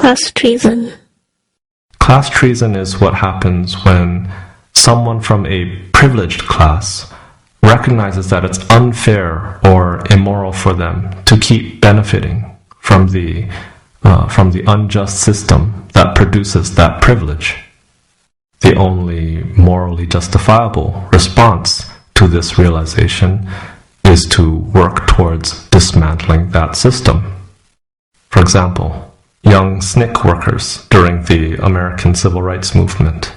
class treason? Class treason is what happens when someone from a privileged class recognizes that it's unfair or immoral for them to keep benefiting from the unjust system that produces that privilege. The only morally justifiable response to this realization is to work towards dismantling that system. For example, young SNCC workers during the American Civil Rights Movement,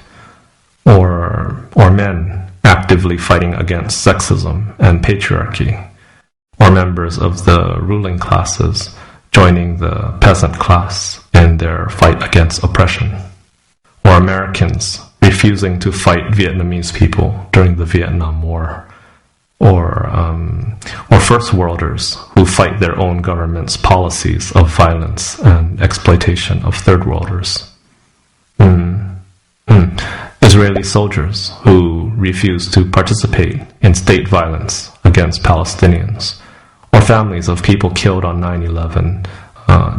or men actively fighting against sexism and patriarchy, or members of the ruling classes joining the peasant class in their fight against oppression, or Americans refusing to fight Vietnamese people during the Vietnam War, or first worlders who fight their own government's policies of violence and exploitation of third worlders. Israeli soldiers who refuse to participate in state violence against Palestinians, or families of people killed on 9/11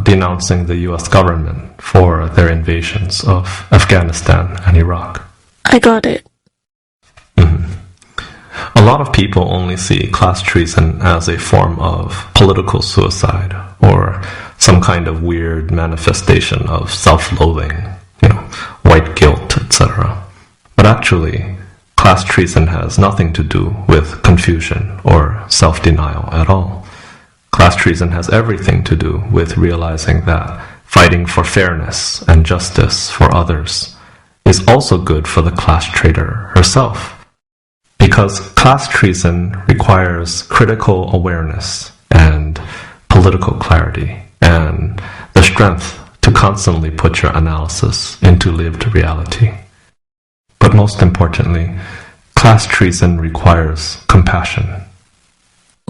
denouncing the US government for their invasions of Afghanistan and Iraq. I got it. A lot of people only see class treason as a form of political suicide or some kind of weird manifestation of self-loathing, white guilt, etc. But actually, class treason has nothing to do with confusion or self-denial at all. Class treason has everything to do with realizing that fighting for fairness and justice for others is also good for the class traitor herself. Because class treason requires critical awareness and political clarity and the strength to constantly put your analysis into lived reality. But most importantly, class treason requires compassion.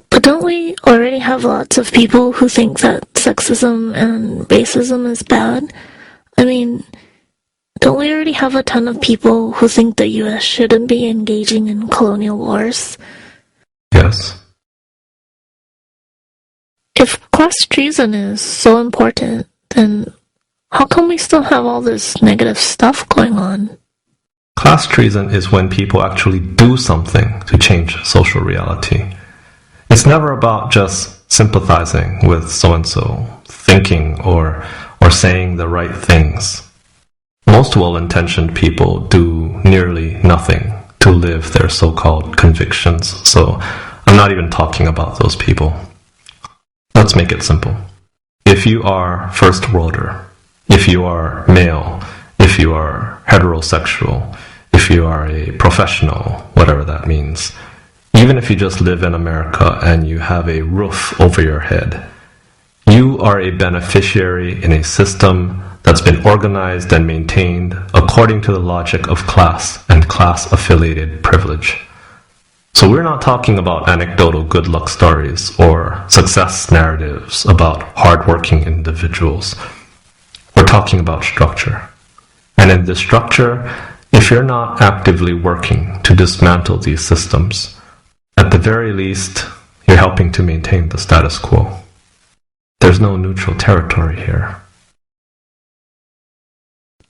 But don't we already have lots of people who think that sexism and racism is bad? I mean, don't we already have a ton of people who think the US shouldn't be engaging in colonial wars? Yes. If class treason is so important, then how come we still have all this negative stuff going on? Class treason is when people actually do something to change social reality. It's never about just sympathizing with so-and-so, thinking or saying the right things. Most well-intentioned people do nearly nothing to live their so-called convictions, so I'm not even talking about those people. Let's make it simple. If you are first worlder, if you are male, if you are heterosexual, if you are a professional, whatever that means, even if you just live in America and you have a roof over your head, you are a beneficiary in a system that's been organized and maintained according to the logic of class and class-affiliated privilege. So we're not talking about anecdotal good luck stories or success narratives about hardworking individuals. We're talking about structure. And in this structure, if you're not actively working to dismantle these systems, at the very least, you're helping to maintain the status quo. There's no neutral territory here.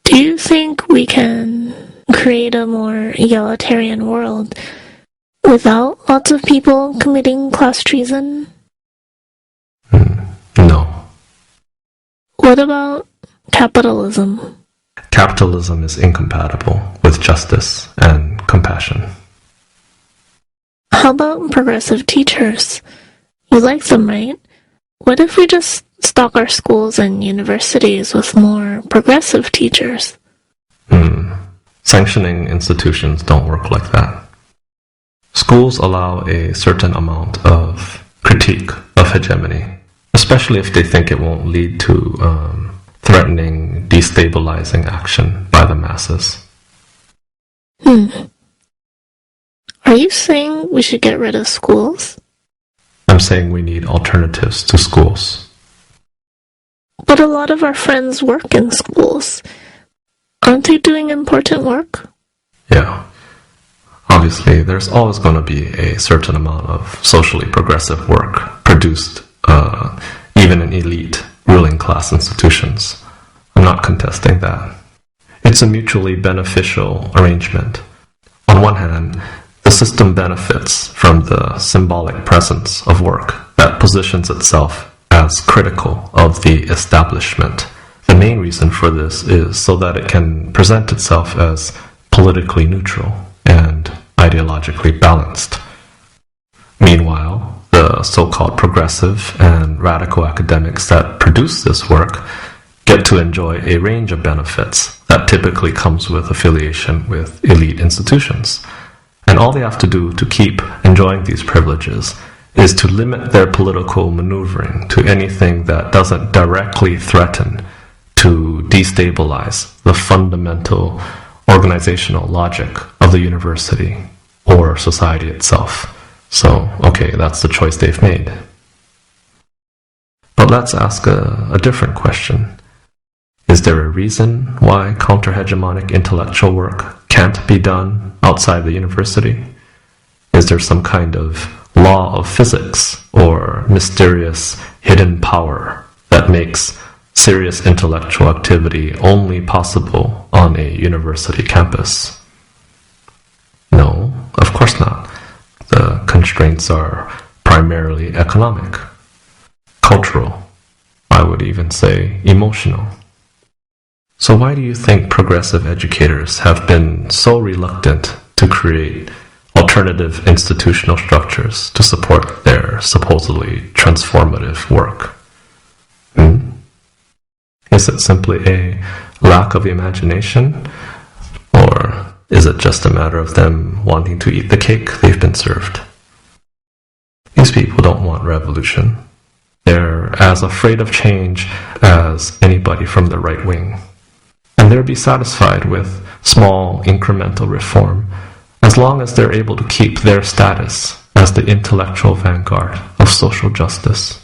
Do you think we can create a more egalitarian world without lots of people committing class treason? No. What about capitalism? Capitalism is incompatible with justice and compassion. How about progressive teachers? You like them, right? What if we just stock our schools and universities with more progressive teachers? Sanctioning institutions don't work like that. Schools allow a certain amount of critique of hegemony, especially if they think it won't lead to threatening, destabilizing action by the masses. Are you saying we should get rid of schools? I'm saying we need alternatives to schools. But a lot of our friends work in schools. Aren't they doing important work? Yeah. Obviously, there's always going to be a certain amount of socially progressive work produced even in elite ruling class institutions. I'm not contesting that. It's a mutually beneficial arrangement. On one hand, the system benefits from the symbolic presence of work that positions itself as critical of the establishment. The main reason for this is so that it can present itself as politically neutral and ideologically balanced. Meanwhile, the so-called progressive and radical academics that produce this work get to enjoy a range of benefits that typically comes with affiliation with elite institutions. And all they have to do to keep enjoying these privileges is to limit their political maneuvering to anything that doesn't directly threaten to destabilize the fundamental organizational logic of the university or society itself. So, okay, that's the choice they've made. But let's ask a different question. Is there a reason why counter-hegemonic intellectual work can't be done outside the university? Is there some kind of law of physics or mysterious hidden power that makes serious intellectual activity only possible on a university campus? No, of course not. The constraints are primarily economic, cultural, I would even say emotional. So why do you think progressive educators have been so reluctant to create alternative institutional structures to support their supposedly transformative work? Is it simply a lack of imagination? Or is it just a matter of them wanting to eat the cake they've been served? These people don't want revolution. They're as afraid of change as anybody from the right wing. And they'll be satisfied with small incremental reform as long as they're able to keep their status as the intellectual vanguard of social justice.